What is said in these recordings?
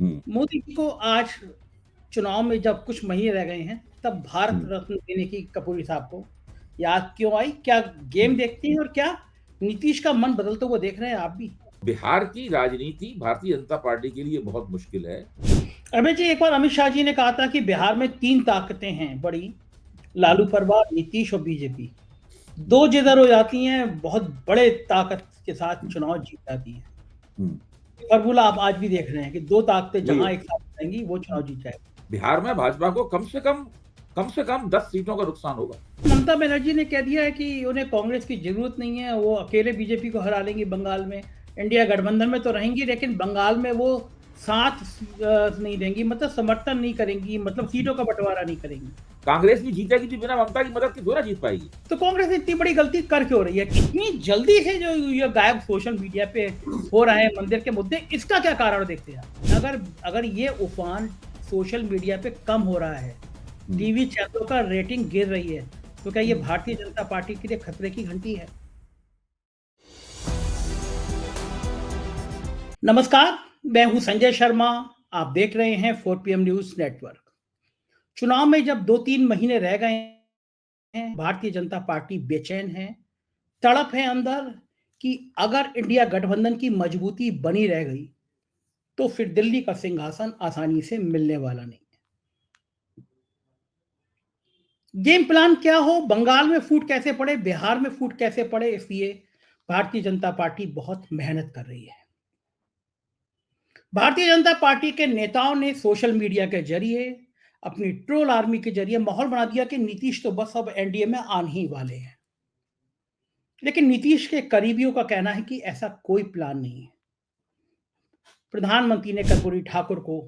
हम्म। मोदी जी को आज चुनाव में जब कुछ महीने रह गए हैं, तब भारत हम्म। रत्न देने की कपूरी साहब को याद क्यों आई? क्या गेम देखती हैं और क्या नीतीश का मन बदलते हुए देख रहे हैं आप भी? बिहार की राजनीति भारतीय जनता पार्टी के लिए बहुत मुश्किल है। अमित जी, एक बार अमित शाह जी ने कहा था कि बिहार में 3 ताकतें हैं बड़ी, लालू हम्म। प्रसाद, नीतीश और बीजेपी। हम्म। 2 जिधर हो जाती हैं, बहुत बड़े ताकत के साथ हम्म। चुनाव जीत जाती हैं। हम्म। फॉर्मूला आप आज भी देख रहे हैं कि 2 ताकतें वही है। जहाँ एक साथ रहेंगी, वो चुनाव जीत जाएगा। बिहार में भाजपा को कम से कम 10 सीटों का नुकसान होगा। ममता बनर्जी ने कह दिया है कि उन्हें कांग्रेस की जरूरत नहीं है, वो अकेले बीजेपी को हरा लेंगी बंगाल में। इंडिया गठबंधन में तो रहेंगी, लेकिन बंगाल में वो साथ नहीं देंगी, मतलब समर्थन नहीं करेंगी, मतलब सीटों का बंटवारा नहीं करेंगी। कांग्रेस भी जीतेगी तो बिना ममता की मदद के थोड़ा जीत पाएगी। तो कांग्रेस इतनी बड़ी गलती कर क्यों रही है? इतनी जल्दी से जो ये गायब सोशल मीडिया पे हो रहा है मंदिर के मुद्दे, इसका क्या कारण देखते हैं? अगर अगर ये उफान सोशल मीडिया पे कम हो रहा है, हम्म। टीवी चैनलों का रेटिंग गिर रही है, तो क्या ये हम्म। भारतीय जनता पार्टी के लिए खतरे की घंटी है? नमस्कार, मैं हूं संजय शर्मा। आप देख रहे हैं 4 PM न्यूज नेटवर्क। चुनाव में जब 2-3 महीने रह गए हैं, भारतीय जनता पार्टी बेचैन है, तड़प है अंदर कि अगर इंडिया गठबंधन की मजबूती बनी रह गई, तो फिर दिल्ली का सिंहासन आसानी से मिलने वाला नहीं है। गेम प्लान क्या हो, बंगाल में फूट कैसे पड़े, बिहार में फूट कैसे पड़े, इसलिए भारतीय जनता पार्टी बहुत मेहनत कर रही है। भारतीय जनता पार्टी के नेताओं ने सोशल मीडिया के जरिए, अपनी ट्रोल आर्मी के जरिए माहौल बना दिया कि नीतीश तो बस अब एनडीए में आने ही वाले हैं। लेकिन नीतीश के करीबियों का कहना है कि ऐसा कोई प्लान नहीं है। प्रधानमंत्री ने कर्पूरी ठाकुर को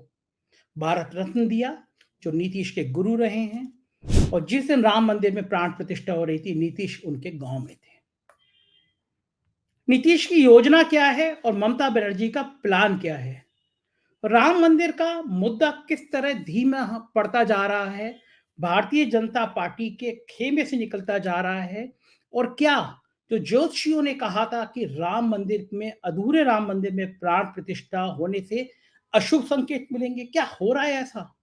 भारत रत्न दिया, जो नीतीश के गुरु रहे हैं, और जिस दिन राम मंदिर में प्राण प्रतिष्ठा हो रही थी, नीतीश उनके गांव में थे। नीतीश की योजना क्या है और ममता बनर्जी का प्लान क्या है? राम मंदिर का मुद्दा किस तरह धीमा पड़ता जा रहा है, भारतीय जनता पार्टी के खेमे से निकलता जा रहा है, और क्या जो ज्योतिषियों ने कहा था कि राम मंदिर में, अधूरे राम मंदिर में प्राण प्रतिष्ठा होने से अशुभ संकेत मिलेंगे, क्या हो रहा है ऐसा?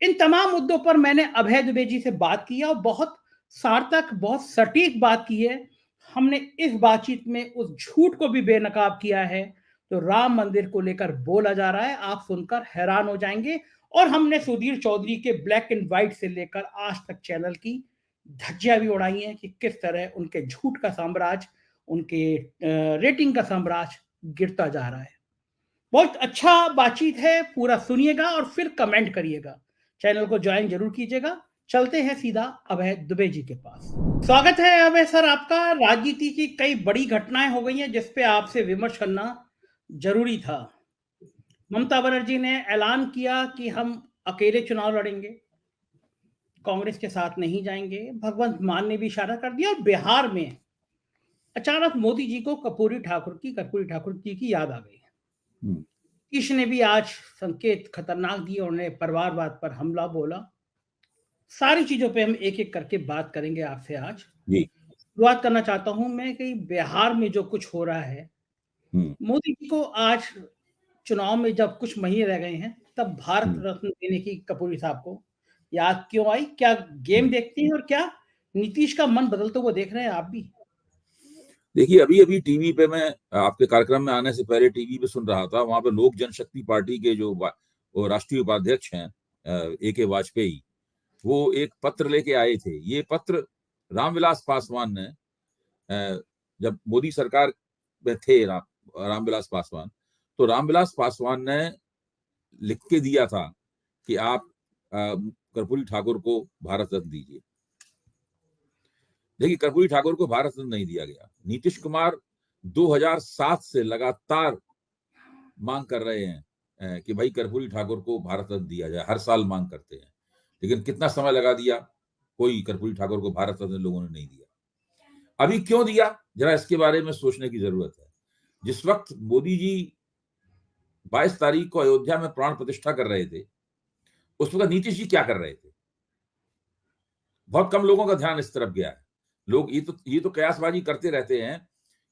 इन तमाम मुद्दों पर मैंने अभय दुबे जी से बात की और बहुत सार्थक, बहुत सटीक बात की है। हमने इस बातचीत में उस झूठ को भी बेनकाब किया है जो राम मंदिर को लेकर बोला जा रहा है। आप सुनकर हैरान हो जाएंगे। और हमने सुधीर चौधरी के ब्लैक एंड व्हाइट से लेकर आज तक चैनल की धज्जियां भी उड़ाई हैं कि किस तरह उनके झूठ का साम्राज्य, उनके रेटिंग का साम्राज्य गिरता जा रहा है। बहुत अच्छा बातचीत है, पूरा सुनिएगा और फिर कमेंट करिएगा। चैनल को ज्वाइन जरूर कीजिएगा। चलते हैं सीधा अभय दुबे जी के पास। स्वागत है अभय सर आपका। राजनीति की कई बड़ी घटनाएं हो गई हैं जिस पे आपसे विमर्श करना जरूरी था। ममता बनर्जी ने ऐलान किया कि हम अकेले चुनाव लड़ेंगे, कांग्रेस के साथ नहीं जाएंगे। भगवंत मान ने भी इशारा कर दिया, और बिहार में अचानक मोदी जी को कर्पूरी ठाकुर जी की याद आ गई। हम्म। नीतीश ने भी आज संकेत खतरनाक दिए, उन्होंने परिवारवाद पर हमला बोला। सारी चीजों पे हम एक एक करके बात करेंगे आपसे आज। जी। शुरुआत करना चाहता हूं मैं कि बिहार में जो कुछ हो रहा है, हम्म। मोदी जी को आज चुनाव में जब कुछ महीने रह गए हैं, तब भारत हम्म। रत्न देने की कपूरी साहब को याद क्यों आई? क्या गेम हम्म। देखती हैं और क्या नीतीश का मन बदलते हुए देख रहे हैं आप भी? देखिए, अभी अभी टीवी पे मैं आपके कार्यक्रम में आने से पहले टीवी पे सुन रहा था। वहां पे लोक जनशक्ति पार्टी के जो वो राष्ट्रीय उपाध्यक्ष हैं, AK वाजपेयी, वो एक पत्र लेके आए थे। ये पत्र रामविलास पासवान ने, जब मोदी सरकार में थे रामविलास पासवान, तो रामविलास पासवान ने लिख के दिया था कि आप कर्पूरी ठाकुर को भारत रत्न दीजिए। देखिए, कर्पूरी ठाकुर को भारत रत्न नहीं दिया गया। नीतीश कुमार 2007 से लगातार मांग कर रहे हैं कि भाई कर्पूरी ठाकुर को भारत रत्न दिया जाए। हर साल मांग करते हैं, लेकिन कितना समय लगा दिया, कोई कर्पूरी ठाकुर को भारत रत्न लोगों ने नहीं दिया। अभी क्यों दिया, जरा इसके बारे में सोचने की जरूरत है। जिस वक्त मोदी जी 22 तारीख को अयोध्या में प्राण प्रतिष्ठा कर रहे थे, उस वक्त नीतीश जी क्या कर रहे थे? बहुत कम लोगों का ध्यान इस तरफ गया है। लोग ये तो कयासबाजी करते रहते हैं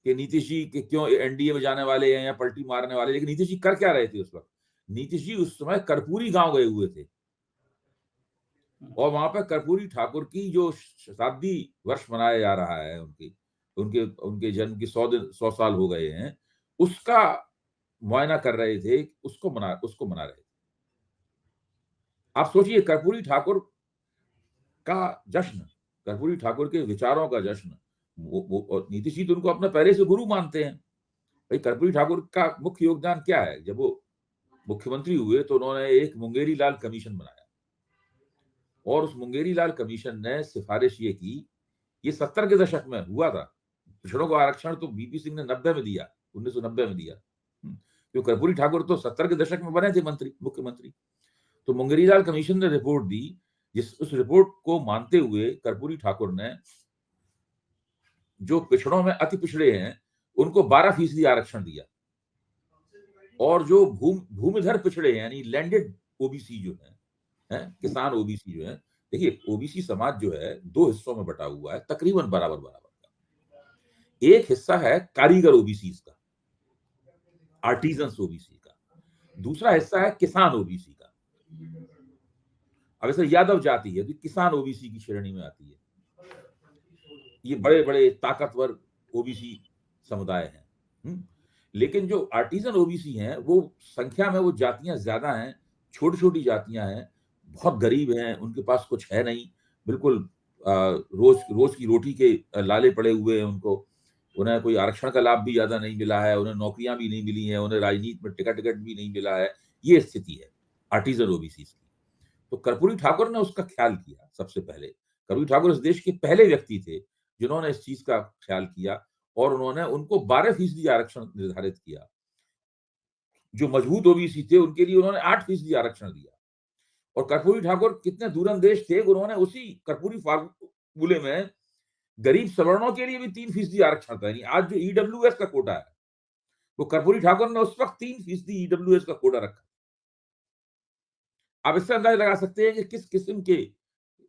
कि नीतीश जी के क्यों एनडीए में जाने वाले हैं या पलटी मारने वाले, लेकिन नीतीश जी कर क्या रहे थे उस वक्त? नीतीश जी उस समय कर्पूरी गांव गए हुए थे और वहां पर कर्पूरी ठाकुर की जो शताब्दी वर्ष मनाया जा रहा है, उनकी उनके उनके जन्म की 100 साल हो गए हैं, उसका मुआयना कर रहे थे, उसको मना रहे थे। आप सोचिए, कर्पूरी ठाकुर का जश्न, कर्पूरी ठाकुर के विचारों का जश्न, वो और नीतीश जी तो उनको अपना पहले से गुरु मानते हैं। भाई कर्पूरी ठाकुर का मुख्य योगदान क्या है? जब वो मुख्यमंत्री हुए तो उन्होंने एक मुंगेरी लाल कमीशन बनाया और उस मुंगेरी लाल कमीशन ने सिफारिश ये की, ये 70 के दशक में हुआ था। पिछड़ों को आरक्षण तो बीपी सिंह ने 90 में दिया, 1990 में दिया। क्यों? कर्पूरी ठाकुर तो 70 के दशक में बने थे मुख्यमंत्री। तो मुंगेरी लाल कमीशन ने रिपोर्ट दी, उस रिपोर्ट को मानते हुए कर्पूरी ठाकुर ने जो पिछड़ों में अति पिछड़े हैं उनको 12% आरक्षण दिया और जो भूमिधर पिछड़े हैं यानी लैंडेड ओबीसी जो है, किसान ओबीसी जो है, देखिए ओबीसी समाज जो है 2 हिस्सों में बटा हुआ है, तकरीबन बराबर बराबर का। एक हिस्सा है कारीगर ओबीसी का, आर्टिजन्स ओबीसी का, दूसरा हिस्सा है किसान ओबीसी का। अब ऐसे यादव जाति है तो किसान ओबीसी की श्रेणी में आती है। ये बड़े बड़े ताकतवर ओबीसी समुदाय हैं। लेकिन जो आर्टिजन ओबीसी हैं वो संख्या में वो जातियां ज्यादा हैं, छोटी छोटी जातियां हैं, बहुत गरीब हैं, उनके पास कुछ है नहीं, बिल्कुल रोज रोज की रोटी के लाले पड़े हुए हैं उनको। उन्हें कोई आरक्षण का लाभ भी ज्यादा नहीं मिला है, उन्हें नौकरियां भी नहीं मिली हैं, उन्हें राजनीति में टिकट भी नहीं मिला है। ये स्थिति है आर्टिजन ओबीसी की। तो कर्पूरी ठाकुर ने उसका ख्याल किया। सबसे पहले कर्पूरी ठाकुर इस देश के पहले व्यक्ति थे जिन्होंने इस चीज का ख्याल किया और उन्होंने उनको 12% आरक्षण निर्धारित किया। जो मजबूत ओबीसी थे उनके लिए उन्होंने 8% आरक्षण दिया। और कर्पूरी ठाकुर कितने दूरंदेश थे, उन्होंने उसी कर्पूरी फार्मूले में गरीब सवर्णों के लिए भी 3% आरक्षण था। यानी आज जो ईडब्ल्यूएस का कोटा है वो कर्पूरी ठाकुर ने उस वक्त 3% ईडब्ल्यूएस का कोटा रखा। आप इससे अंदाजा लगा सकते हैं कि किस किस्म के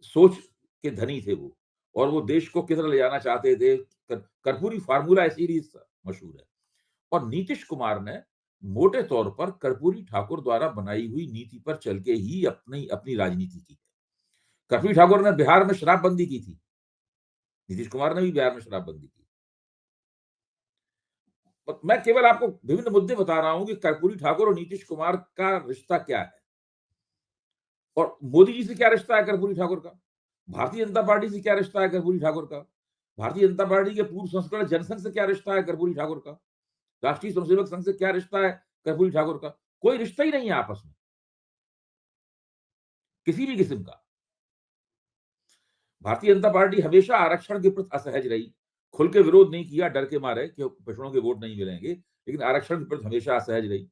सोच के धनी थे वो और वो देश को किधर ले जाना चाहते थे। कर्पूरी फार्मूला इसीलिए मशहूर है। और नीतीश कुमार ने मोटे तौर पर कर्पूरी ठाकुर द्वारा बनाई हुई नीति पर चल के ही अपनी अपनी राजनीति की। कर्पूरी ठाकुर ने बिहार में शराबबंदी की थी, नीतीश कुमार ने भी बिहार में शराबबंदी की। मैं केवल आपको विभिन्न मुद्दे बता रहा हूं कि कर्पूरी ठाकुर और नीतीश कुमार का रिश्ता क्या है और मोदी जी से क्या रिश्ता है कर्पूरी ठाकुर का, भारतीय जनता पार्टी से क्या रिश्ता है कर्पूरी ठाकुर का, भारतीय जनता पार्टी के पूर्व संस्करण जनसंघ से क्या रिश्ता है कर्पूरी ठाकुर का, राष्ट्रीय स्वयंसेवक संघ से क्या रिश्ता है कर्पूरी ठाकुर का। कोई रिश्ता ही नहीं है आपस में किसी भी किस्म का। भारतीय जनता पार्टी हमेशा आरक्षण के प्रति असहज रही, खुल के विरोध नहीं किया डर के मारे कि पिछड़ों के वोट नहीं मिलेंगे, लेकिन आरक्षण के प्रति हमेशा असहज रही।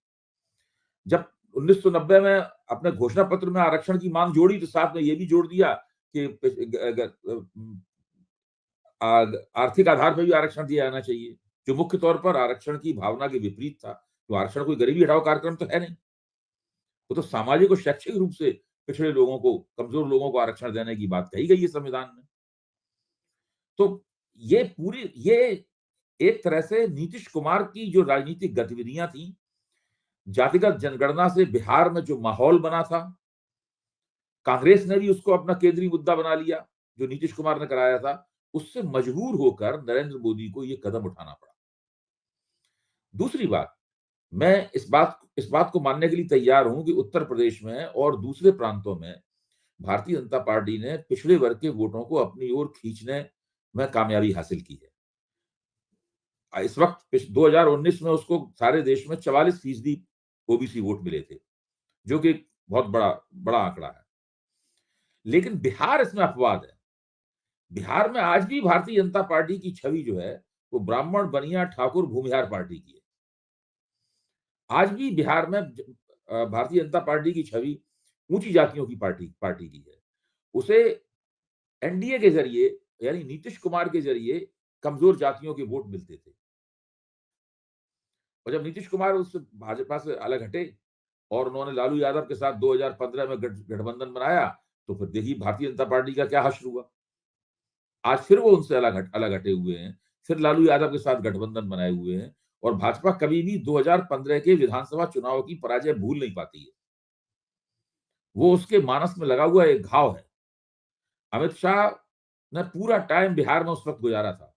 जब 1990 में अपने घोषणा पत्र में आरक्षण की मांग जोड़ी तो साथ में यह भी जोड़ दिया कि आर्थिक आधार पर भी आरक्षण दिया जाना चाहिए, जो मुख्य तौर पर आरक्षण की भावना के विपरीत था। तो आरक्षण कोई गरीबी हटाओ कार्यक्रम तो है नहीं, वो तो सामाजिक और शैक्षिक रूप से पिछड़े लोगों को, कमजोर लोगों को आरक्षण देने की बात कही गई है संविधान में। तो ये एक तरह से नीतीश कुमार की जो राजनीतिक गतिविधियां थी, जातिगत जनगणना से बिहार में जो माहौल बना था, कांग्रेस ने भी उसको अपना केंद्रीय मुद्दा बना लिया जो नीतीश कुमार ने कराया था, उससे मजबूर होकर नरेंद्र मोदी को यह कदम उठाना पड़ा। दूसरी बात, मैं इस बात को मानने के लिए तैयार हूं कि उत्तर प्रदेश में और दूसरे प्रांतों में भारतीय जनता पार्टी ने पिछड़े वर्ग के वोटों को अपनी ओर खींचने में कामयाबी हासिल की है। इस वक्त 2019 में उसको सारे देश में 44% ओबीसी वोट मिले थे, जो कि बहुत बड़ा बड़ा आंकड़ा है। लेकिन बिहार इसमें अपवाद है। बिहार में आज भी भारतीय जनता पार्टी की छवि जो है वो ब्राह्मण, बनिया, ठाकुर, भूमिहार पार्टी की है। आज भी बिहार में भारतीय जनता पार्टी की छवि ऊंची जातियों की पार्टी की है। उसे एनडीए के जरिए यानी नीतीश कुमार के जरिए कमजोर जातियों के वोट मिलते थे। और जब नीतीश कुमार उस भाजपा से अलग हटे और उन्होंने लालू यादव के साथ 2015 में गठबंधन बनाया, तो फिर देखिए भारतीय जनता पार्टी का क्या हश्र हुआ। आज फिर वो उनसे अलग हटे हुए हैं, फिर लालू यादव के साथ गठबंधन बनाए हुए हैं और भाजपा कभी भी 2015 के विधानसभा चुनाव की पराजय भूल नहीं पाती है। वो उसके मानस में लगा हुआ एक घाव है। अमित शाह ने पूरा टाइम बिहार में उस वक्त गुजारा था।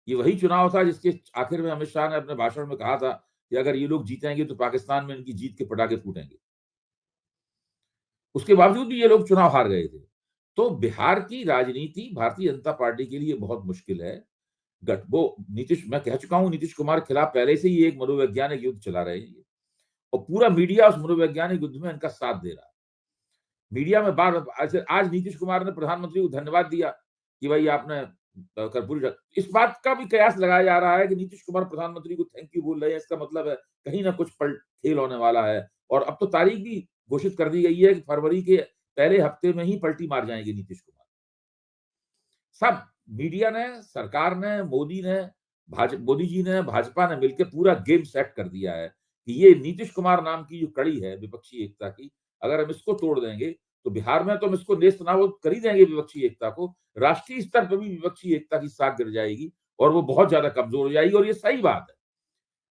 ये वही चुनाव था जिसके आखिर में अमित शाह ने अपने भाषण में कहा था कि अगर ये लोग जीतेंगे तो पाकिस्तान में इनकी जीत के पटाखे फूटेंगे। उसके बावजूद भी ये लोग चुनाव हार गए थे। तो बिहार की राजनीति भारतीय जनता पार्टी के लिए बहुत मुश्किल है। वो नीतीश, मैं कह चुका हूं, नीतीश कुमार के खिलाफ पहले से ही एक मनोवैज्ञानिक युद्ध चला रहे हैं और पूरा मीडिया उस मनोवैज्ञानिक युद्ध में इनका साथ दे रहा है। मीडिया में बार आज नीतीश कुमार ने प्रधानमंत्री को धन्यवाद दिया कि भाई आपने कर्पूरी, इस बात का भी कयास लगाया जा रहा है कि नीतीश कुमार प्रधानमंत्री को थैंक यू बोल रहे हैं, इसका मतलब है कहीं ना कुछ खेल होने वाला है। और अब तो तारीख भी घोषित कर दी गई है कि फरवरी के पहले हफ्ते में ही पलटी मार जाएंगे नीतीश कुमार। सब मीडिया ने, सरकार ने, मोदी जी ने, भाजपा ने मिलकर पूरा गेम सेट कर दिया है कि ये नीतीश कुमार नाम की जो कड़ी है विपक्षी एकता की, अगर हम इसको तोड़ देंगे तो बिहार में तो हम इसको नेस्त नाबूद कर ही देंगे विपक्षी एकता को, राष्ट्रीय स्तर पर भी विपक्षी एकता की साख गिर जाएगी और वो बहुत ज्यादा कमजोर हो जाएगी। और ये सही बात है।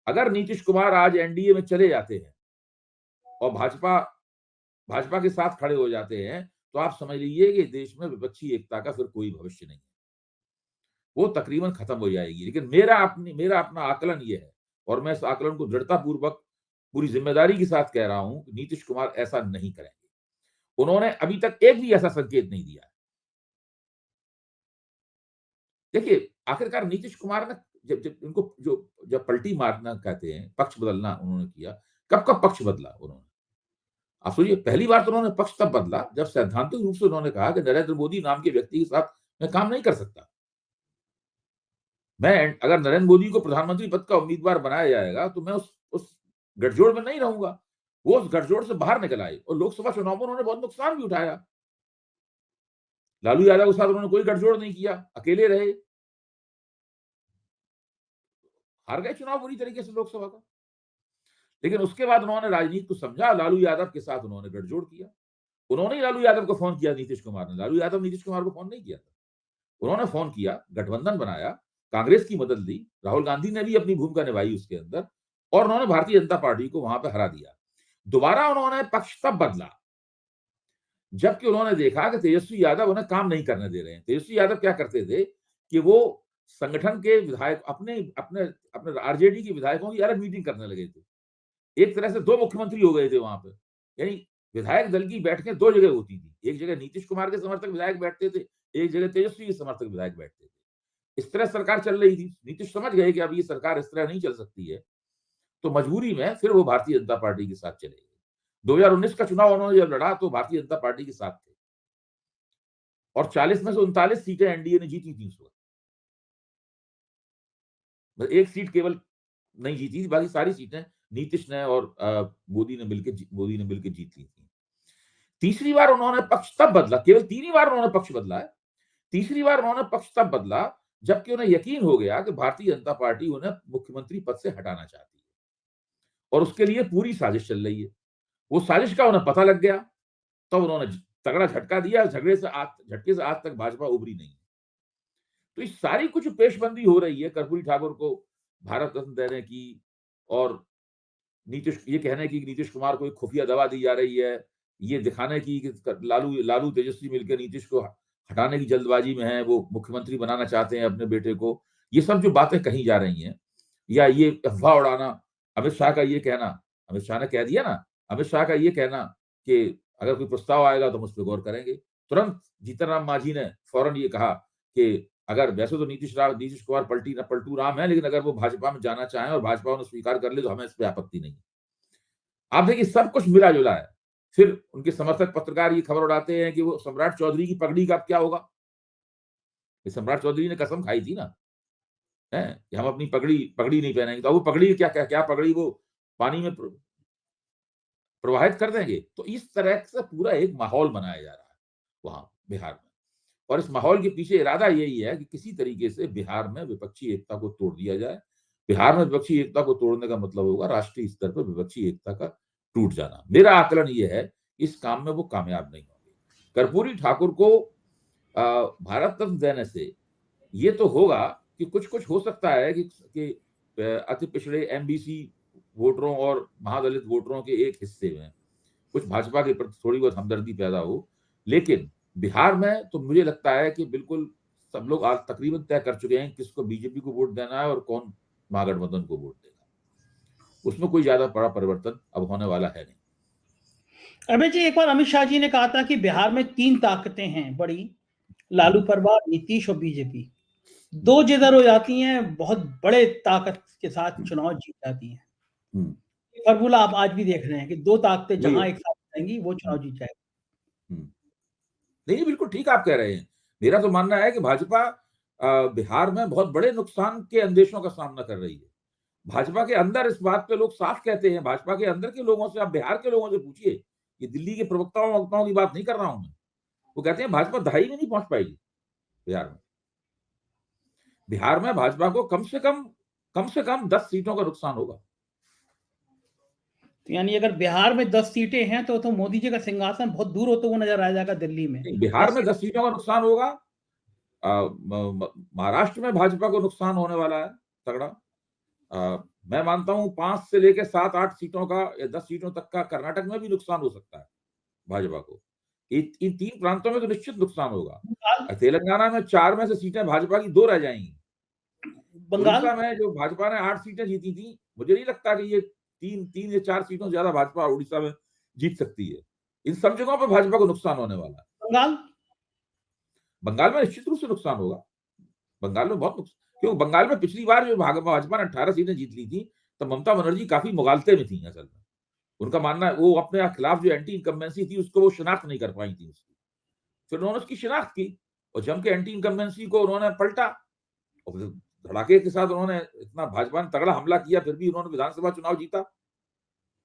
अगर नीतीश कुमार आज एनडीए में चले जाते हैं और भाजपा के साथ खड़े हो जाते हैं तो आप समझ लीजिए कि देश में विपक्षी एकता का फिर कोई भविष्य नहीं है, वो तकरीबन खत्म हो जाएगी। लेकिन मेरा अपना आकलन ये है और मैं इस आकलन को दृढ़ता पूर्वक पूरी जिम्मेदारी के साथ कह रहा हूं कि नीतीश कुमार ऐसा नहीं करेंगे। उन्होंने अभी तक एक भी ऐसा संकेत नहीं दिया। देखिए, आखिरकार नीतीश कुमार ने जब पलटी मारना कहते हैं, पक्ष बदलना उन्होंने किया, कब पक्ष बदला उन्होंने? आप सोचिए, पहली बार तो उन्होंने पक्ष तब बदला जब सैद्धांतिक रूप से उन्होंने कहा कि नरेंद्र मोदी नाम के व्यक्ति के साथ मैं काम नहीं कर सकता। मैं अगर नरेंद्र मोदी को प्रधानमंत्री पद का उम्मीदवार बनाया जाएगा तो मैं उस गठजोड़ में नहीं रहूंगा। वो उस गठजोड़ से बाहर निकल आए और लोकसभा चुनाव में उन्होंने बहुत नुकसान भी उठाया। लालू यादव के साथ उन्होंने कोई गठजोड़ नहीं किया, अकेले रहे, हार गए चुनाव बुरी तरीके से लोकसभा का। लेकिन उसके बाद उन्होंने राजनीति को समझा, लालू यादव के साथ उन्होंने गठजोड़ किया। उन्होंने ही लालू यादव को फोन किया, नीतीश कुमार ने। लालू यादव नीतीश कुमार को फोन नहीं किया था, उन्होंने फोन किया, गठबंधन बनाया, कांग्रेस की मदद ली, राहुल गांधी ने भी अपनी भूमिका निभाई उसके अंदर और उन्होंने भारतीय जनता पार्टी को वहां पर हरा दिया। दोबारा उन्होंने पक्ष तब बदला जबकि उन्होंने देखा कि तेजस्वी यादव उन्हें काम नहीं करने दे रहे हैं। तेजस्वी यादव क्या करते थे कि वो संगठन के विधायक अपने अपने अपने आरजेडी के विधायकों की अलग मीटिंग करने लगे थे। एक तरह से दो मुख्यमंत्री हो गए थे वहां पे। यानी विधायक दल की बैठकें दो जगह होती थी, एक जगह नीतीश कुमार के समर्थक विधायक बैठते थे, एक जगह तेजस्वी के समर्थक विधायक बैठते थे। इस तरह सरकार चल रही थी। नीतीश समझ गए कि अब ये सरकार इस तरह नहीं चल सकती है, तो मजबूरी में फिर वो भारतीय जनता पार्टी के साथ चले गए। 2019 का चुनाव उन्होंने जब लड़ा तो भारतीय जनता पार्टी के साथ थे और 40 में से 39 सीटें एनडीए ने जीती थी उस वक्त। एक सीट केवल नहीं जीती थी, बाकी सारी सीटें नीतीश ने और मोदी ने मिलकर जीत ली थी। तीसरी बार उन्होंने पक्ष तब बदला, केवल 3 ही बार उन्होंने पक्ष बदला है। तीसरी बार उन्होंने पक्ष तब बदला जबकि उन्हें यकीन हो गया कि भारतीय जनता पार्टी उन्हें मुख्यमंत्री पद से हटाना चाहती है और उसके लिए पूरी साजिश चल रही है। वो साजिश का उन्हें पता लग गया, तब तो उन्होंने तगड़ा झटका दिया। झटके से आज तक भाजपा उभरी नहीं। तो इस सारी कुछ पेशबंदी हो रही है कर्पूरी ठाकुर को भारत रत्न देने की और ये कहने की नीतीश कुमार को एक खुफिया दवा दी जा रही है, ये दिखाने की कि लालू तेजस्वी मिलकर नीतीश को हटाने की जल्दबाजी में है, वो मुख्यमंत्री बनाना चाहते हैं अपने बेटे को। ये सब जो बातें कही जा रही हैं या ये अफवाह उड़ाना, अमित शाह का ये कहना, अमित शाह ने कह दिया ना, अमित शाह का ये कहना कि अगर कोई प्रस्ताव आएगा तो हम उस पर गौर करेंगे। तुरंत जीतन राम मांझी ने फौरन ये कहा कि अगर वैसे तो नीतीश कुमार पलटू राम है, लेकिन अगर वो भाजपा में जाना चाहें और भाजपा उन्हें स्वीकार कर ले तो हमें इस पर आपत्ति नहीं। आप देखिए, सब कुछ मिला जुला है। फिर उनके समर्थक पत्रकार ये खबर उड़ाते हैं कि वो सम्राट चौधरी की पगड़ी का क्या होगा। सम्राट चौधरी ने कसम खाई थी ना, है कि हम अपनी पगड़ी नहीं पहनेंगे, तो वो पगड़ी क्या पगड़ी वो पानी में प्रवाहित कर देंगे। तो इस तरह से पूरा एक माहौल बनाया जा रहा है वहां बिहार में और इस माहौल के पीछे इरादा यही है कि किसी तरीके से बिहार में विपक्षी एकता को तोड़ दिया जाए। बिहार में विपक्षी एकता को तोड़ने का मतलब होगा राष्ट्रीय स्तर पर विपक्षी एकता का टूट जाना। मेरा आकलन यह है इस काम में वो कामयाब नहीं होंगे। कर्पूरी ठाकुर को भारत रत्न देने से ये तो होगा कि कुछ हो सकता है कि अति पिछड़े एमबीसी वोटरों और महादलित वोटरों के एक हिस्से में कुछ भाजपा के प्रति थोड़ी बहुत हमदर्दी पैदा हो। लेकिन बिहार में तो मुझे लगता है कि बिल्कुल सब लोग आज तकरीबन तय कर चुके हैं किसको बीजेपी को वोट देना है और कौन महागठबंधन को वोट देगा। उसमें कोई ज्यादा बड़ा परिवर्तन अब होने वाला है नहीं। अबे जी, एक बार अमित शाह जी ने कहा था कि बिहार में 3 ताकतें हैं बड़ी, लालू प्रसाद, नीतीश और बीजेपी। 2 जिधर हो जाती हैं, बहुत बड़े ताकत के साथ चुनाव जीत जाती हैं। ये फॉर्मूला आप आज भी देख रहे हैं कि 2 ताकतें जहां एक साथ जाएंगी वो चुनाव जीत जाएगी। नहीं, बिल्कुल ठीक आप कह रहे हैं। मेरा तो मानना है कि भाजपा बिहार में बहुत बड़े नुकसान के अंदेशों का सामना कर रही है। भाजपा के अंदर इस बात पे लोग साफ कहते हैं, भाजपा के अंदर के लोगों से, आप बिहार के लोगों से पूछिए, ये दिल्ली के प्रवक्ताओं वक्ताओं की बात नहीं कर रहा हूं मैं। वो कहते हैं भाजपा दहाई में नहीं पहुंच पाएगी बिहार में। बिहार में भाजपा को कम से कम 10 सीटों का नुकसान होगा। तो यानी अगर बिहार में 10 सीटें हैं तो मोदी जी का सिंहासन बहुत दूर होता हुआ नजर आ जाएगा दिल्ली में। बिहार में 10 सीटों का नुकसान होगा। महाराष्ट्र में भाजपा को नुकसान होने वाला है तगड़ा। मैं मानता हूं 5 से लेकर 7-8 सीटों का या 10 सीटों तक का कर्नाटक में भी नुकसान हो सकता है भाजपा को। इन 3 प्रांतों में तो निश्चित नुकसान होगा। तेलंगाना में 4 में से सीटें भाजपा की 2 रह जाएंगी। बंगाल उड़ीसा में जो भाजपा ने 8 सीटें जीती थी, मुझे नहीं लगता कि ये 3 या 4 सीटों से ज्यादा भाजपा उड़ीसा में जीत सकती है। इन सब जगहों पर भाजपा को नुकसान होने वाला है। बंगाल में निश्चित रूप से नुकसान होगा। बंगाल में बहुत नुकसान, क्योंकि बंगाल में पिछली बार जो भाजपा ने 18 सीटें जीत ली थी, तब ममता बनर्जी काफी मुगालते में थी। असल में उनका मानना है वो अपने खिलाफ जो एंटी इनकम्बेंसी थी उसको वो शिनाख्त नहीं कर पाई थी उसकी। फिर उन्होंने उसकी शिनाख्त की और जम के एंटी इनकम्बेंसी को उन्होंने पलटा और धड़ाके के साथ उन्होंने इतना भाजपा ने तगड़ा हमला किया, फिर भी उन्होंने विधानसभा चुनाव जीता।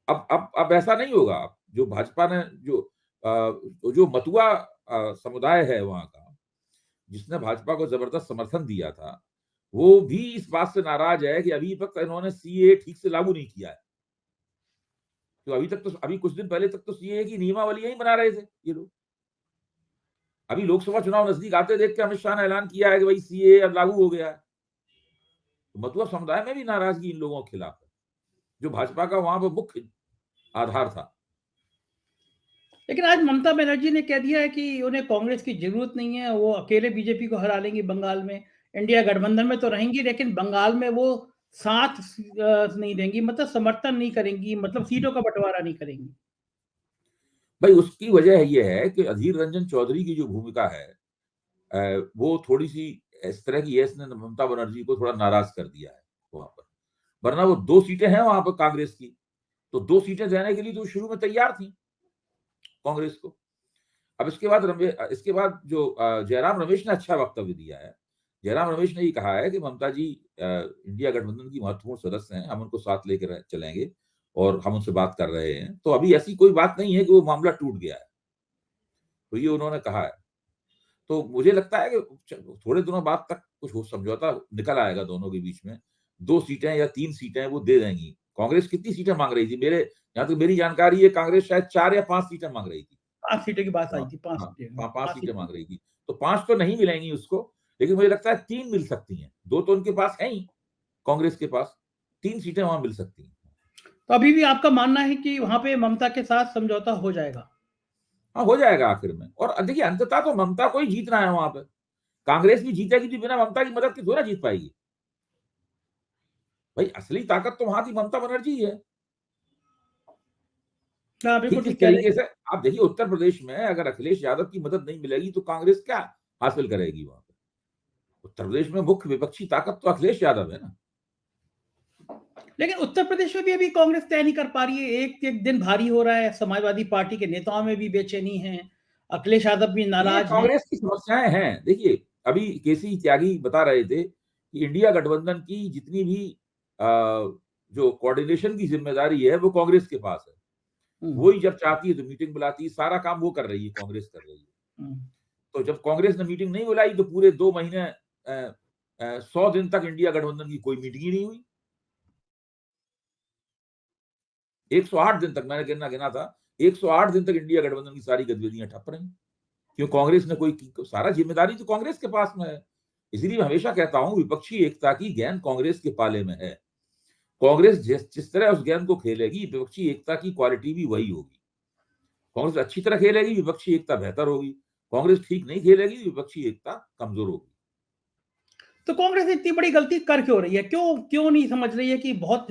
अब ऐसा नहीं होगा। जो भाजपा ने जो मतुआ समुदाय है वहां का, जिसने भाजपा को जबरदस्त समर्थन दिया था, वो भी इस बात से नाराज है कि अभी तक इन्होंने सीए ठीक से लागू नहीं किया है। तो अभी कुछ दिन पहले तक तो सीए की नियमावली ही बना रहे थे ये लोग। अभी लोकसभा चुनाव नजदीक आते देख के अमित शाह ने ऐलान किया है कि भाई सीए अब लागू हो गया है। तो मतुआ समुदाय में भी नाराजगी इन लोगों के खिलाफ है, जो भाजपा का वहां पर मुख्य आधार था। लेकिन आज ममता बनर्जी ने कह दिया है कि उन्हें कांग्रेस की जरूरत नहीं है, वो अकेले बीजेपी को हरा लेंगी बंगाल में। इंडिया गठबंधन में तो रहेंगी, लेकिन बंगाल में वो साथ नहीं देंगी, मतलब समर्थन नहीं करेंगी, मतलब सीटों का बंटवारा नहीं करेंगी। भाई उसकी वजह ये है कि अधीर रंजन चौधरी की जो भूमिका है वो थोड़ी सी इस तरह की है, इसने ममता बनर्जी को थोड़ा नाराज कर दिया है वहां पर। वरना वो 2 सीटें हैं वहां पर कांग्रेस की, तो 2 सीटें देने के लिए तो शुरू में तैयार थी कांग्रेस को। अब इसके बाद जो जयराम रमेश ने अच्छा वक्तव्य दिया है। जयराम रमेश ने ये कहा है कि ममता जी इंडिया गठबंधन की महत्वपूर्ण सदस्य हैं, हम उनको साथ लेकर चलेंगे और हम उनसे बात कर रहे हैं। तो अभी ऐसी कोई बात नहीं है कि वो मामला टूट गया है, तो ये उन्होंने कहा है। तो मुझे लगता है कि थोड़े दिनों बाद तक कुछ समझौता निकल आएगा दोनों के बीच में। 2 सीटें या 3 सीटें वो दे देंगी। कांग्रेस कितनी सीटें मांग रही थी? यहाँ तो मेरी जानकारी है कांग्रेस शायद 4 या 5 सीटें मांग रही थी। 5 सीटें की बात आई थी। 5 5 सीटें मांग रही थी। तो 5 तो नहीं मिलेंगी उसको, लेकिन मुझे लगता है 3 मिल सकती हैं। 2 तो उनके पास है ही कांग्रेस के पास, 3 सीटें वहां मिल सकती हैं। तो अभी भी आपका मानना है कि वहां पे ममता के साथ समझौता हो जाएगा? हाँ, हो जाएगा आखिर में। और देखिए अंततः तो ममता को ही जीतना है वहां पर। कांग्रेस भी जीतेगी तो बिना ममता की मदद के थोड़ा जीत पाएगी। भाई असली ताकत तो वहां की ममता बनर्जी है। ठीक इस तरीके से आप देखिए उत्तर प्रदेश में अगर अखिलेश यादव की मदद नहीं मिलेगी तो कांग्रेस क्या हासिल करेगी वहां पर? उत्तर प्रदेश में मुख्य विपक्षी ताकत तो अखिलेश यादव है ना। लेकिन उत्तर प्रदेश में भी अभी कांग्रेस तय नहीं कर पा रही है। एक दिन भारी हो रहा है, समाजवादी पार्टी के नेताओं में भी बेचैनी है, अखिलेश यादव भी नाराज हैं। कांग्रेस की समस्याएं हैं। देखिए अभी केसी त्यागी बता रहे थे कि इंडिया गठबंधन की जितनी भी जो कोऑर्डिनेशन की जिम्मेदारी है वो कांग्रेस के पास है। वही जब चाहती है तो मीटिंग बुलाती है, सारा काम वो कर रही है, कांग्रेस कर रही है। तो जब कांग्रेस ने मीटिंग नहीं बुलाई तो पूरे 2 महीने 100 दिन तक इंडिया गठबंधन की कोई मीटिंग ही नहीं हुई। 108 दिन तक मैंने गिना था, 108 दिन तक इंडिया गठबंधन की सारी गतिविधियां ठप रही, क्यों? कांग्रेस ने कोई सारा जिम्मेदारी तो कांग्रेस के पास में है। इसीलिए मैं हमेशा कहता हूं विपक्षी एकता की गेंद कांग्रेस के पाले में है। कांग्रेस जिस तरह उस गेम को खेलेगी, विपक्षी एकता की क्वालिटी भी वही होगी। कांग्रेस अच्छी तरह खेलेगी, विपक्षी एकता बेहतर होगी। कांग्रेस ठीक नहीं खेलेगी, विपक्षी एकता कमजोर होगी। तो कांग्रेस इतनी बड़ी गलती कर क्यों रही है? क्यों क्यों नहीं समझ रही है कि बहुत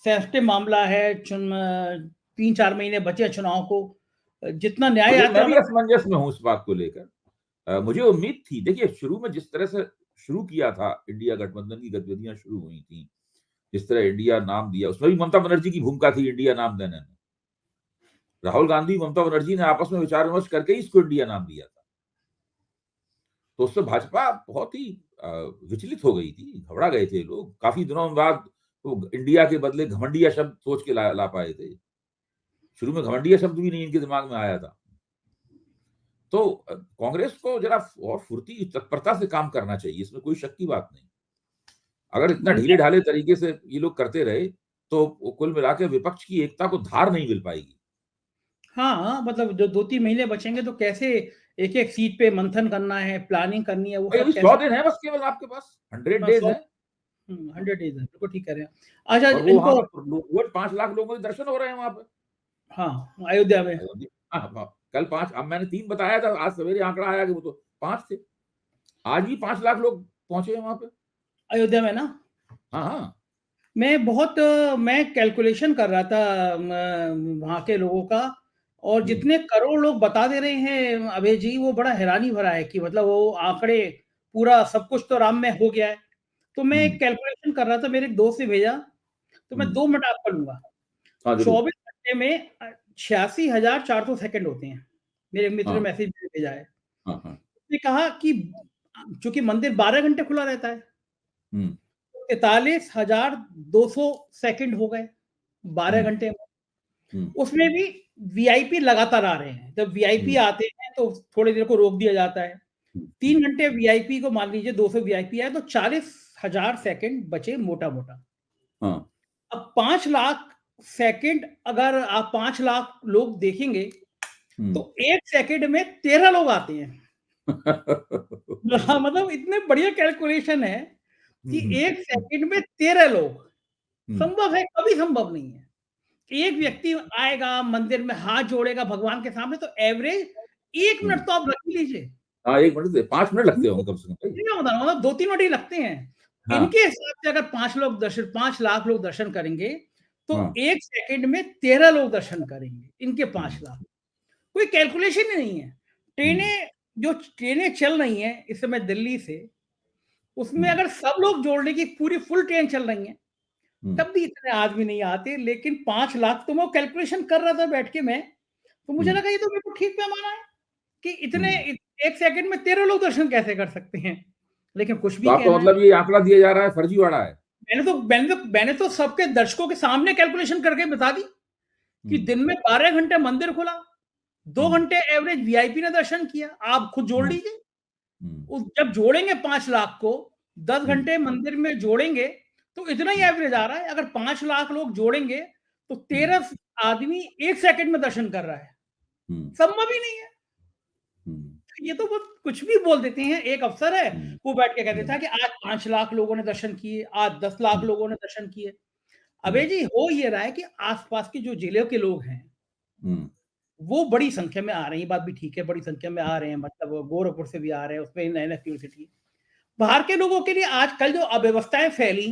सेंसिटिव मामला है, 3-4 महीने बचे हैं चुनाव को, जितना न्याय मैं यात्रा भी में। असमंजस में हूं इस बात को लेकर। मुझे उम्मीद थी, देखिए शुरू में जिस तरह से शुरू किया था, इंडिया गठबंधन की गतिविधियां शुरू हुई थी, जिस तरह इंडिया नाम दिया, उसमें भी ममता बनर्जी की भूमिका थी इंडिया नाम देने में। राहुल गांधी, ममता बनर्जी ने आपस में विचार विमर्श करके ही इसको इंडिया नाम दिया था। तो उससे भाजपा बहुत ही विचलित हो गई थी, घबरा गए थे लोग। काफी दिनों बाद तो इंडिया के बदले घमंडिया शब्द सोच के ला पाए थे। शुरू में घमंडिया शब्द भी नहीं इनके दिमाग में आया था। तो कांग्रेस को जरा और फुर्ती, तत्परता से काम करना चाहिए, इसमें कोई शक की बात नहीं। अगर इतना ढीले ढाले तरीके से ये लोग करते रहे तो कुल मिलाकर विपक्ष की एकता को धार नहीं मिल पाएगी। हाँ, मतलब जो 2-3 महीने बचेंगे तो कैसे एक-एक सीट पे मंथन करना है, प्लानिंग करनी है, वो भाई सब अभी कैसे। 100 दिन है बस केवल आपके पास, 100 हाँ, डेज 100। है। 100 डेज़ है, बिल्कुल ठीक कह रहे हैं। अच्छा, और वो वहां इनको। पे लगभग 5 लाख लोगों के दर्शन हो रहे हैं वहां पे। हाँ, अयोध्या में। हाँ, हाँ, कल 5, अब मैंने 3 बताया था, आज सवेरे आंकड़ा आया कि वो तो 5 थे। आज भी 5 लाख लोग पहुंचे हैं वहां पे। अयोध्या में ना, हाँ, हाँ। मैं कैलकुलेशन कर रहा था वहाँ के लोगों का, और जितने करोड़ लोग बता दे रहे हैं अभय जी, वो बड़ा हैरानी भरा है कि मतलब वो आंकड़े, पूरा सब कुछ तो राम में हो गया है। तो मैं एक कैलकुलेशन कर रहा था, मेरे एक दोस्त ने भेजा, तो मैं 2 मिनट आपका लूँगा। हाँ, जरूर। 24 घंटे में 86,400 सेकंड होते हैं। मेरे मित्र ने हाँ, मैसेज भेजा है। हाँ, हाँ। उसने कहा कि चूँकि मंदिर 12 घंटे खुला रहता है, हम्म, 43,200 सेकंड हो गए 12 हम्म, घंटे में। हम्म, उसमें भी वीआईपी लगातार आ रहे हैं। जब वीआईपी हम्म, आते हैं तो थोड़ी देर को रोक दिया जाता है। हम्म, 3 घंटे वीआईपी को मान लीजिए 200 वीआईपी आए तो 40,000 सेकंड बचे मोटा-मोटा। हाँ। अब 5 लाख सेकंड, अगर आप 5 लाख लोग देखेंगे हम्म। तो 1 सेकंड में 13 लोग आते हैं। हाँ, मतलब इतने बढ़िया कैलकुलेशन है कि हम्म, 1 सेकंड में 13 लोग। हम्म, संभव है? कभी संभव नहीं है। एक व्यक्ति आएगा, मंदिर में हाथ जोड़ेगा भगवान के सामने, तो एवरेज 1 मिनट हम्म। तो आप रख ही लीजिए। हाँ, 1 मिनट से 5 मिनट लगते होंगे कम से कम भाई। मैं बता रहा हूँ, मतलब 2-3 मिनट ही लगते हैं। हाँ, इनके हिसाब से अगर 5 लाख लोग दर्शन करेंगे, तो हाँ। 1 सेकंड में 13 लोग दर्शन करेंगे, इनके 5 हम्म, लाख। कोई कैलकुलेशन ही नहीं है। हम्म, ट्रेनें चल रही हैं इस समय दिल्ली से, उसमें हम्म, अगर सब लोग जोड़ लें कि पूरी फुल ट्रेन चल रही है, हम्म, तब भी इतने आदमी नहीं आते। लेकिन 5 लाख, तो मैं कैलकुलेशन कर रहा था बैठ के मैं, तो मुझे हम्म, लगा ये तो बिल्कुल ठीक पैमाना है कि इतने हम्म। 1 सेकंड में 13 लोग दर्शन कैसे कर सकते हैं? लेकिन कुछ तो भी आपका कहना है। मतलब ये आंकड़ा दिया जा रहा है फर्जीवाड़ा है। मैंने तो सबके दर्शकों के सामने कैलकुलेशन करके बता दी कि हम्म, दिन में 12 घंटे मंदिर खुला, 2 हम्म, घंटे एवरेज वीआईपी ने दर्शन किया। आप खुद जोड़ हम्म, लीजिए। हम्म, जब जोड़ेंगे 5 लाख को, 10 हम्म, घंटे मंदिर में जोड़ेंगे, तो इतना ही हम्म, एवरेज आ रहा है। अगर 5 लाख लोग जोड़ेंगे, तो हम्म, 13 आदमी 1 सेकंड में दर्शन कर रहा है। हम्म, संभव ही नहीं है। हम्म, ये तो वो कुछ भी बोल देते हैं। एक अफ़सर है, हम्म, वो बैठ के कह देता हम्म, है कि आज 5 लाख लोगों ने दर्शन किए, आज 10 लाख हम्म, लोगों ने दर्शन किए। अबे हम्म, जी, हो ये रहा है कि आस-पास के जो जिले के लोग हैं, हम्म, वो बड़ी संख्या में आ रहे हैं। ये बात भी ठीक है, बड़ी संख्या में आ रहे हैं, मतलब गोरखपुर से भी आ रहे हैं, उसमें नए-नए यूनिवर्सिटी। बाहर के लोगों के लिए आजकल जो अव्यवस्थाएँ फैली,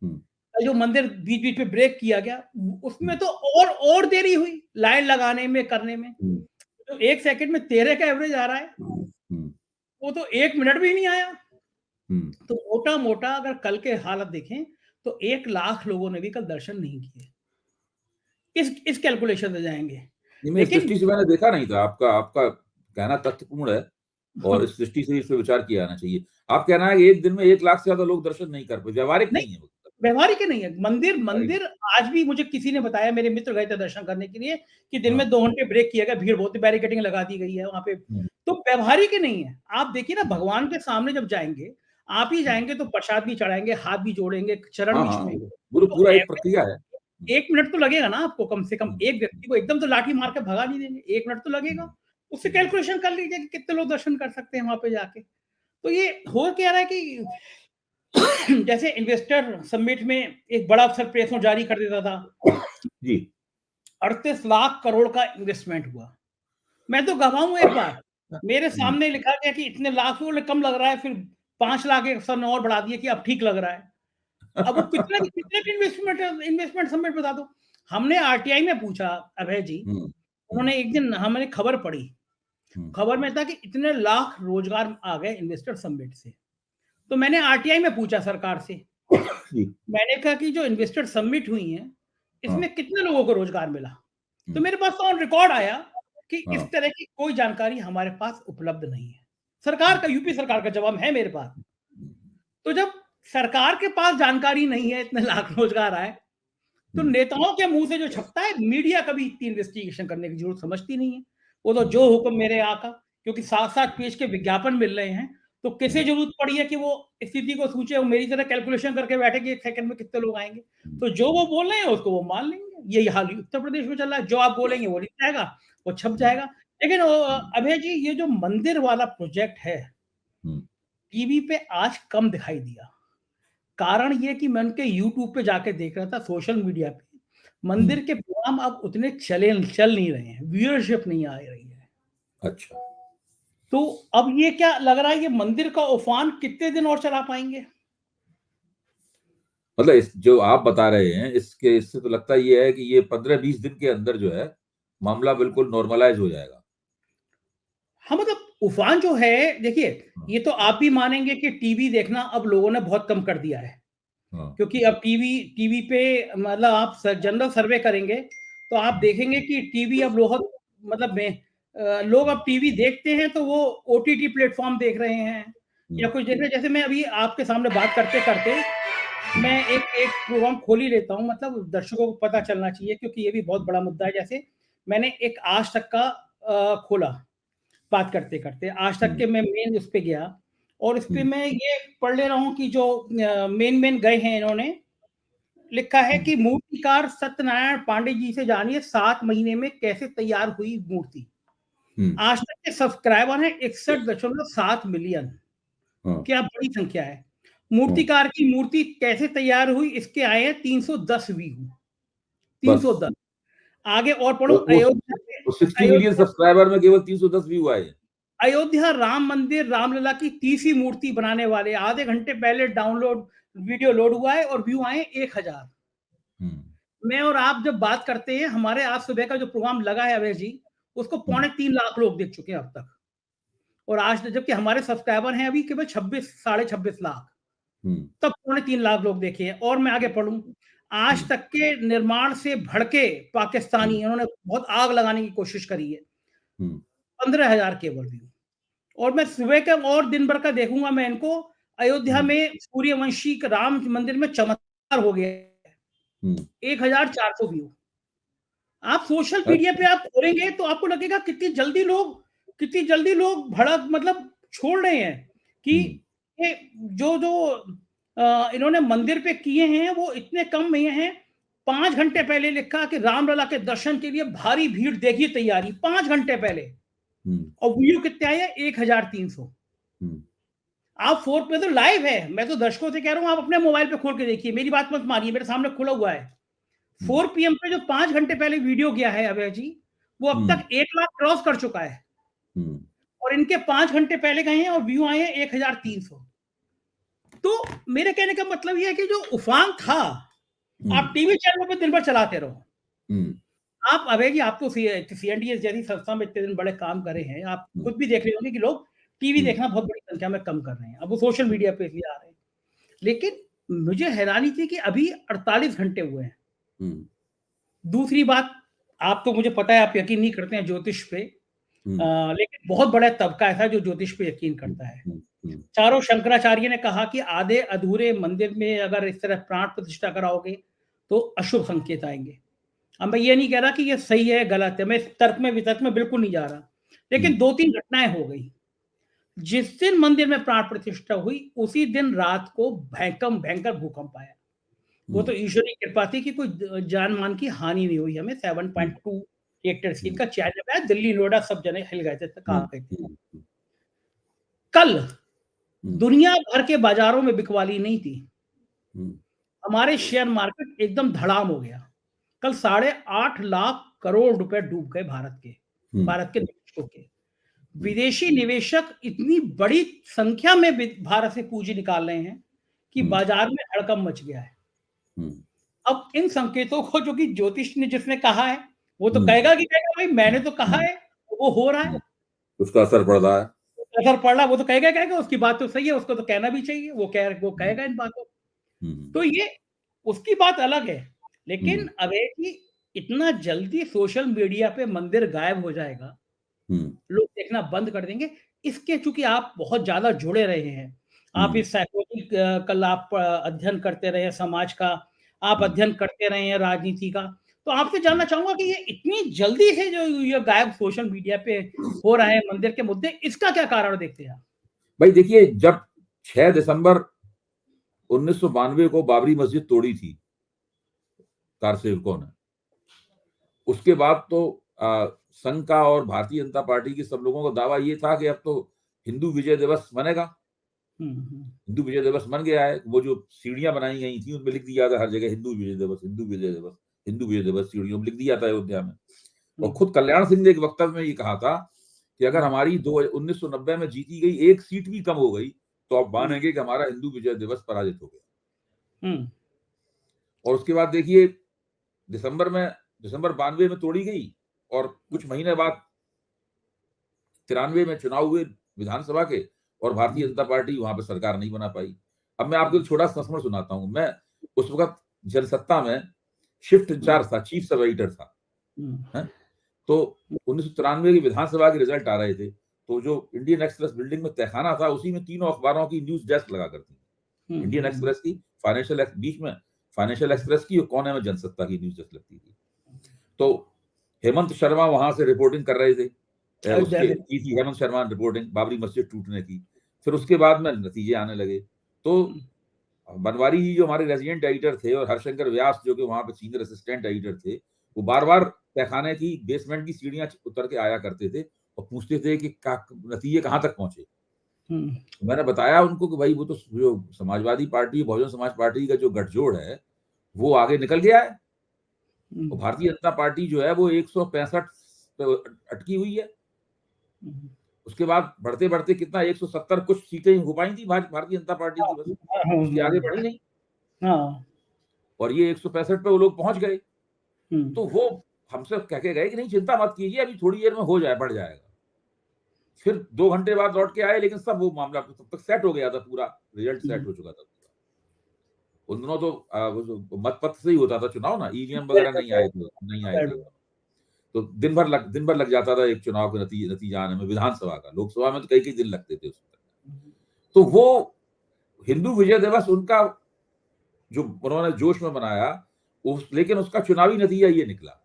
हम्म, जो मंदिर बीच-बीच में ब्रेक किया गया, उसमें हम्म, तो और देरी हुई लाइन लगाने में, करने में। हम्म, तो 1 सेकंड में 13 का एवरेज आ रहा है, हम्म, वो तो 1 मिनट भी नहीं आया। हम्म। तो मोटा-मोटा अगर कल के हालत देखें, तो 1 लाख लोगों ने भी कल दर्शन नहीं किए। इस कैलकुलेशन से जाएँगे। नहीं, मैं इस लेकिन दृष्टि से मैंने देखा नहीं था। आपका आपका कहना तथ्यपूर्ण है और इस दृष्टि से इस पे विचार किया जाना चाहिए। आप कहना है कि एक दिन में 1 लाख से ज्यादा लोग दर्शन नहीं कर पाए, व्यावहारिक नहीं, नहीं है वो। व्यावहारिक ही नहीं है। मंदिर व्यावहारिक नहीं। मंदिर आज भी मुझे किसी ने बताया, मेरे मित्र गए थे दर्शन करने के लिए, कि दिन हाँ। में 2 घंटे ब्रेक किया गया, भीड़ बहुत, बैरिकेडिंग लगा दी गई है वहाँ पे। हुँ, तो व्यावहारिक ही नहीं है। आप देखिए ना, हुँ, भगवान के सामने जब जाएँगे, आप ही हुँ। जाएँगे तो प्रसाद भी चढ़ाएँगे, हाथ भी जोड़ेंगे, चरण हाँ, भी हाँ, छुएँगे। वो तो तो पूरा एक एवरेज प्रक्रिया है। हुँ, 1 मिनट तो लगेगा ना आपको, कम से कम हुँ, एक व्यक्ति को एकदम तो लाठी मार के भगा नहीं देंगे, 1 मिनट तो लगेगा। हुँ, उससे हुँ, कैलकुलेशन कर लीजिए कि कितने लोग दर्शन कर सकते हैं वहाँ पे जाके। तो ये हो क्या रहा है कि जैसे इन्वेस्टर समिट में एक बड़ा अफसर प्रेस नोट जारी कर देता था जी 38 लाख करोड़ का इन्वेस्टमेंट हुआ, मैं तो गवाऊं एक बार, मेरे सामने लिखा गया कि इतने लाख बोले कम लग रहा है, फिर 5 लाख एक अफसर ने और बढ़ा दिया कि अब ठीक लग रहा है। अब वो कितने कितने की इन्वेस्टमेंट समिट बता दो। हमने आरटीआई में पूछा अभय जी, उन्होंने एक दिन हमने खबर पढ़ी, खबर में था कि इतने लाख रोजगार आ गए इन्वेस्टर समिट से। तो मैंने आरटीआई में पूछा सरकार से, मैंने कहा कि जो इन्वेस्टर समिट हुई है इसमें कितने लोगों को रोजगार मिला। तो मेरे पास ऑन रिकॉर्ड आया कि इस तरह की कोई जानकारी हमारे पास उपलब्ध नहीं है। सरकार का, यूपी सरकार का जवाब है मेरे पास। तो जब सरकार के पास जानकारी नहीं है इतने लाख रोजगार आए, तो नेताओं के मुंह से जो छपता है, मीडिया कभी इतनी इन्वेस्टिगेशन करने की जरूरत समझती नहीं है। वो तो जो हुक्म मेरे आका, क्योंकि 7-7 पेज के विज्ञापन मिल रहे हैं, तो किसे जरूरत पड़ी है कि वो स्थिति को सोचे, वो मेरी तरह कैलकुलेशन करके बैठे कि 1 सेकंड में कितने लोग आएंगे। तो जो वो बोल रहे हैं उसको वो मान लेंगे। यही हाल उत्तर प्रदेश में चल रहा है, जो आप बोलेंगे वो लिख जाएगा, वो छप जाएगा। लेकिन अभय जी, ये जो मंदिर वाला प्रोजेक्ट है, टीवी पे आज कम दिखाई दिया। कारण ये कि मैं उनके यूट्यूब पे जाके देख रहा था, सोशल मीडिया पे मंदिर के प्रोग्राम अब उतने चल नहीं रहे हैं, व्यूअरशिप नहीं आ रही है। अच्छा, तो अब ये क्या लग रहा है, ये मंदिर का उफान कितने दिन और चला पाएंगे? मतलब जो आप बता रहे हैं इससे तो लगता ये है कि ये 15-20 दिन के अंदर जो है मामला बिल्कुल नॉर्मलाइज हो जाएगा। हाँ, मतलब उफान जो है, देखिए, ये तो आप भी मानेंगे कि टीवी देखना अब लोगों ने बहुत कम कर दिया है। क्योंकि अब टीवी टीवी पे मतलब आप जनरल सर्वे करेंगे तो आप देखेंगे कि टीवी अब मतलब लोग अब टीवी देखते हैं तो वो ओटीटी प्लेटफॉर्म देख रहे हैं या कुछ देख रहे हैं। जैसे मैं अभी आपके सामने बात करते करते मैं एक एक प्रोग्राम खोल ही लेता हूँ, मतलब दर्शकों को पता चलना चाहिए क्योंकि ये भी बहुत बड़ा मुद्दा है। जैसे मैंने एक आज तक का खोला, बात करते करते आज तक के मैं मेन उस पे गया और इस पे मैं ये पढ़ ले रहा हूँ कि जो मेन गए हैं, इन्होंने लिखा है कि मूर्तिकार सत्यनारायण पांडे जी से जानिए 7 महीने में कैसे तैयार हुई मूर्ति। आज तक के सब्सक्राइबर हैं 61.7 मिलियन। क्या बड़ी संख्या है। मूर्तिकार की मूर्ति कैसे तैयार हुई, इसके आए हैं 310 व्यू, 310। आगे और पढ़ो, अयोध्या 60 मिलियन सब्सक्राइबर में केवल 310 व्यू आए। अयोध्या राम मंदिर रामलला की तीसरी मूर्ति बनाने वाले आधे घंटे पहले डाउनलोड वीडियो लोड हुआ है और व्यू आए 1000। मैं और आप जब बात करते हैं, हमारे आज सुबह का जो प्रोग्राम लगा है अभय जी, उसको 3.25 लाख लोग देख चुके हैं अब तक। और आज जबकि हमारे सब्सक्राइबर हैं अभी केवल 26-26.5 लाख, तब 3.25 लाख लोग देखे हैं। और मैं आगे पढ़ूं, आज तक के निर्माण से भड़के पाकिस्तानी, इन्होंने बहुत आग लगाने की कोशिश करी है, 15,000 केवल व्यू। और मैं सुबह का और दिन भर का देखूंगा मैं इनको, अयोध्या में सूर्यवंशी राम मंदिर में चमत्कार हो गया, 1400 व्यू। आप सोशल मीडिया पे आप खोलेंगे तो आपको लगेगा कितनी जल्दी लोग भड़क मतलब छोड़ रहे हैं कि ये जो जो इन्होंने मंदिर पे किए हैं वो इतने कम में हैं। 5 घंटे पहले लिखा कि रामलला के दर्शन के लिए भारी भीड़, देखिए तैयारी 5 घंटे पहले, और व्यू कितने आए हैं, 1300। आप 4 पे तो लाइव है, मैं तो दर्शकों से कह रहा हूं आप अपने मोबाइल पे खोल के देखिए, मेरी बात मत मानिए, मेरे सामने खुला हुआ है। 4 PM पे जो 5 घंटे पहले वीडियो गया है अभय जी, वो अब तक 1 लाख क्रॉस कर चुका है। और इनके 5 घंटे पहले गए हैं और व्यू आए हैं 1300। तो मेरे कहने का मतलब यह है कि जो उफान था, आप टीवी चैनलों पे दिन भर चलाते रहो। आप अभय जी, आप तो CNDS जैसी संस्था में इतने दिन बड़े काम करे हैं, आप खुद भी देख रहे होंगे कि लोग टीवी देखना बहुत बड़ी संख्या में कम कर रहे हैं, अब वो सोशल मीडिया पे भी आ रहे हैं। लेकिन मुझे हैरानी थी कि अभी 48 घंटे हुए हैं। दूसरी बात, आप तो मुझे पता है आप यकीन नहीं करते हैं ज्योतिष पे, लेकिन बहुत बड़ा तबका ऐसा जो ज्योतिष पे यकीन करता है। चारों शंकराचार्य ने कहा कि आधे अधूरे मंदिर में अगर इस तरह प्राण प्रतिष्ठा कराओगे तो अशुभ संकेत आएंगे। अब मैं ये नहीं कह रहा कि ये सही है गलत है, मैं तर्क में वितर्क में बिल्कुल नहीं जा रहा, लेकिन 2-3 घटनाएं हो गई। जिस दिन मंदिर में प्राण प्रतिष्ठा हुई उसी दिन रात को भयंकर भूकंप आया। वो तो ईश्वरी कृपा थी कि कोई जान मान की हानि नहीं हुई। हमें 7.2 रिएक्टर स्केल का चैनल आया, दिल्ली नोएडा सब जने हिल गए थे, कहा गए थे। कल दुनिया भर के बाजारों में बिकवाली नहीं थी। हमारे शेयर मार्केट एकदम धड़ाम हो गया। कल 8.5 लाख करोड़ रुपए डूब गए भारत के निवेशकों के। विदेशी निवेशक इतनी बड़ी संख्या में भारत से पूंजी निकाल रहे हैं कि बाजार में हड़कंप मच गया है। अब इन संकेतों को जो कि ज्योतिष ने जिसने कहा है वो तो कहेगा कि कहेगा भाई मैंने तो कहा है, वो हो रहा है, उसका असर पड़ रहा है, असर पड़ रहा है, वो तो कहेगा उसकी बात तो सही है, उसको तो कहना भी चाहिए, वो कहेगा इन बातों। तो ये उसकी बात अलग है, लेकिन अबे कि इतना जल्दी सोशल मीडिया पे मंदिर गायब हो जाएगा, लोग देखना बंद कर देंगे, इसके चूंकि आप बहुत ज्यादा जुड़े रहे हैं, आप इस साइकोलॉजी कल आप अध्ययन करते रहे समाज का, आप अध्ययन करते रहे हैं राजनीति का, तो आपसे जानना चाहूंगा कि ये इतनी जल्दी से जो ये गायब सोशल मीडिया पे हो रहा है मंदिर के मुद्दे, इसका क्या कारण देखते हैं आप? भाई देखिए, जब 6 दिसंबर 1992 को बाबरी मस्जिद तोड़ी थी कारसेवकों ने, उसके बाद तो संघ का और भारतीय जनता पार्टी के सब लोगों का दावा ये था कि अब तो हिंदू विजय दिवस मनेगा। हिंदू विजय दिवस मन गया है। वो जो सीढ़ियां बनाई गई थी उनमें लिख दिया था हर जगह हिंदू विजय दिवस, हिंदू विजय दिवस, हिंदू विजय दिवस, सीढ़ियों में लिख दिया था अयोध्या में। और खुद कल्याण सिंह ने एक वक्तव्य में ये कहा था कि अगर हमारी 1990 में जीती गई एक सीट भी कम हो गई तो आप मानेंगे कि हमारा हिंदू विजय दिवस पराजित हो गया। और उसके बाद देखिए दिसंबर 92 में तोड़ी गई और कुछ महीने बाद 93 में चुनाव हुए विधानसभा के और भारतीय जनता पार्टी वहां पर सरकार नहीं बना पाई। अब मैं आपको एक छोटा संस्मरण सुनाता हूं। मैं उस वक्त जनसत्ता में शिफ्ट इंचार्ज था, चीफ सब एडिटर था। तो 1993 की विधानसभा के रिजल्ट आ रहे थे, तो जो इंडियन एक्सप्रेस बिल्डिंग में तहखाना था उसी में तीनों अखबारों की न्यूज डेस्क लगा करती थी। इंडियन एक्सप्रेस की, बीच में फाइनेंशियल एक्सप्रेस की और कोने में जनसत्ता की न्यूज डेस्क लगती थी। तो हेमंत शर्मा वहां से रिपोर्टिंग कर रहे थे, उसके की थी हेमंत शर्मा रिपोर्टिंग बाबरी मस्जिद टूटने की। फिर उसके बाद में नतीजे आने लगे। तो बनवारी जी जो हमारे रेजिडेंट एडिटर थे और हरशंकर व्यास जो कि वहां पे सीनियर असिस्टेंट एडिटर थे, वो बार बार तहखाने की बेसमेंट की सीढ़ियां उतर के आया करते थे और पूछते थे कि नतीजे कहां तक पहुंचे। मैंने बताया उनको कि भाई वो तो जो समाजवादी पार्टी, बहुजन समाज पार्टी का जो गठजोड़ है वो आगे निकल गया है और भारतीय जनता पार्टी जो है वो 165 पे अटकी हुई है। उसके बाद बढ़ते बढ़ते कितना 170 कुछ सीटें हो पाई थी भारतीय जनता पार्टी की, बस उसके आगे बढ़ी नहीं। और ये 165 पे वो लोग पहुंच गए। तो वो हमसे कह के गए कि नहीं चिंता मत कीजिए, अभी थोड़ी देर में हो जाए, बढ़ जाएगा। फिर 2 घंटे बाद लौट के आए, लेकिन सब वो मामला तब तक सेट हो गया था, पूरा रिजल्ट सेट हो चुका था। उन दिनों तो मतपत्र से ही होता था चुनाव ना, ईवीएम वगैरह नहीं आए थे। तो दिन भर लग जाता था एक चुनाव के नतीजा आने में, विधानसभा का। लोकसभा में तो कई दिन लगते थे उसमें। तो वो हिंदू विजय दिवस उनका जो उन्होंने जोश में मनाया, लेकिन उसका चुनावी नतीजा ये निकला।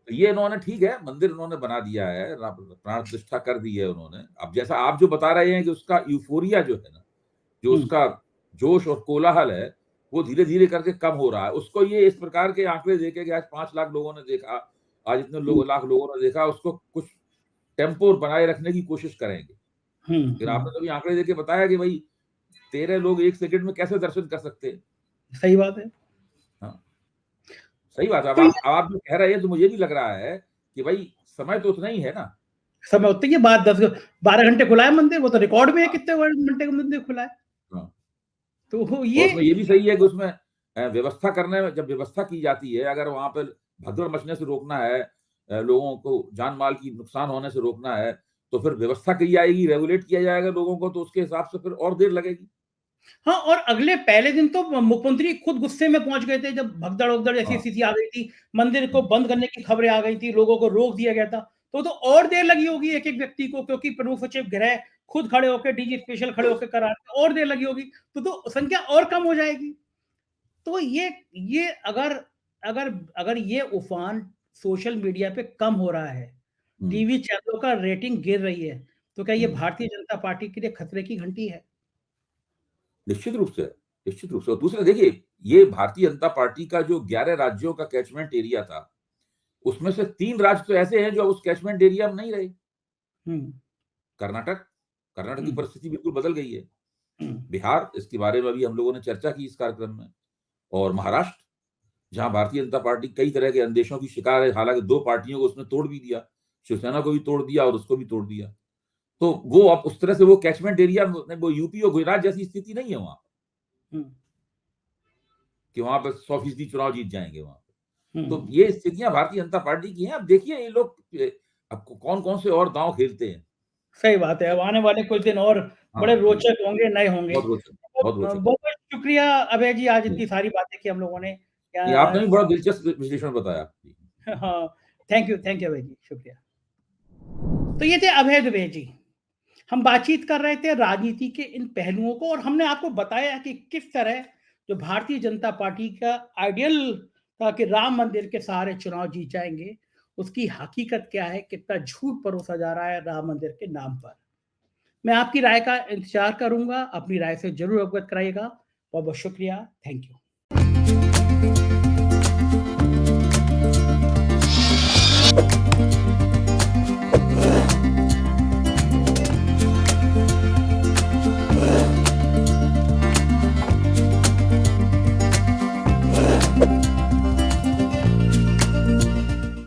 ये इन्होंने ठीक है, मंदिर उन्होंने बना दिया है, प्राण प्रतिष्ठा कर दी है उन्होंने। अब जैसा आप जो बता रहे हैं कि उसका यूफोरिया जो है ना, जो उसका जोश और कोलाहल है, वो धीरे धीरे करके कम हो रहा है। उसको ये इस प्रकार के आंकड़े देखे कि आज 5 लाख लोगों ने देखा, आज इतने लाख लोगों ने देखा, उसको कुछ टेम्पो बनाए रखने की कोशिश करेंगे। फिर आपने तो भी आंकड़े देके बताया कि भाई 13 लोग 1 सेकंड में कैसे दर्शन कर सकते हैं। सही बात है। हाँ, सही बात है। अब आप जो कह रहे हैं तो मुझे भी लग रहा है कि भाई समय तो उतना ही है ना, समय उतनी है। 12 घंटे खुला है मंदिर, वो तो रिकॉर्ड में है कितने घंटे का मंदिर खुला है। तो ये भी सही है कि उसमें व्यवस्था करने में, जब व्यवस्था की जाती है, अगर वहां पर भगदड़ मचने से रोकना है, लोगों को जान माल की नुकसान होने से रोकना है, तो फिर व्यवस्था की जाएगी, रेगुलेट किया जाएगा लोगों को, तो उसके हिसाब से फिर और देर लगेगी। हाँ, और अगले पहले दिन तो मुख्यमंत्री खुद गुस्से में पहुंच गए थे जब भगदड़ ऐसी स्थिति आ गई थी, मंदिर को बंद करने की खबरें आ गई थी, लोगों को रोक दिया गया था। तो और देर लगी होगी एक एक व्यक्ति को, क्योंकि प्रमुख सचिव गृह खुद खड़े होकर, डीजी स्पेशल खड़े होकर करा, और देर लगी होगी, तो संख्या और कम हो जाएगी। तो ये अगर ये उफान सोशल मीडिया पे कम हो रहा है, टीवी चैनलों का रेटिंग गिर रही है, तो क्या ये भारतीय जनता पार्टी के लिए खतरे की घंटी है? निश्चित रूप से। और दूसरा देखिए, ये भारतीय जनता पार्टी का जो 11 राज्यों का कैचमेंट एरिया था, उसमें से 3 राज्य तो ऐसे हैं जो उस कैचमेंट एरिया में नहीं रहे। कर्नाटक, कर्नाटक की हुँ, परिस्थिति बिल्कुल बदल गई है। हुँ, बिहार, इसके बारे में अभी हम लोगों ने चर्चा की इस कार्यक्रम में, और महाराष्ट्र, जहाँ भारतीय जनता पार्टी कई तरह के अंदेशों की शिकार है, हालाँकि 2 पार्टियों को उसने तोड़ भी दिया, शिवसेना को भी तोड़ दिया और उसको भी तोड़ दिया। तो वो अब उस तरह से वो कैचमेंट एरिया में वो यूपी और गुजरात जैसी स्थिति नहीं है वहाँ, हुँ, कि वहाँ पे 100% चुनाव जीत जाएँगे वहाँ पे। तो हुँ। ये स्थितियाँ भारतीय जनता पार्टी की हैं। अब देखिए ये लोग अब कौन-कौन से और दाँव खेलते हैं। सही बात है। अब आने वाले कुछ दिन और हाँ बड़े जी, रोचक होंगे, नए होंगे। बहुत रोचक, तो बहुत रोचक। बहुत-बहुत शुक्रिया अभय जी, आज जी, इतनी सारी बातें की हम लोगों ने। ये आपने भी बड़ा दिलचस्प विश्लेषण बताया। जी। हाँ, थैंक यू अभय जी, शुक्रिया। तो ये थे अभय दुबे जी। हम बातचीत कर रहे थे राजनीति के इन पहलुओं को, और हमने आपको बताया कि किस तरह जो भारतीय जनता पार्टी का आइडियल था कि राम मंदिर के सहारे चुनाव जीत जाएँगे, उसकी हकीकत क्या है, कितना झूठ परोसा जा रहा है राम मंदिर के नाम पर। मैं आपकी राय का इंतज़ार करूँगा, अपनी राय से ज़रूर अवगत कराइएगा। बहुत-बहुत शुक्रिया। Thank you.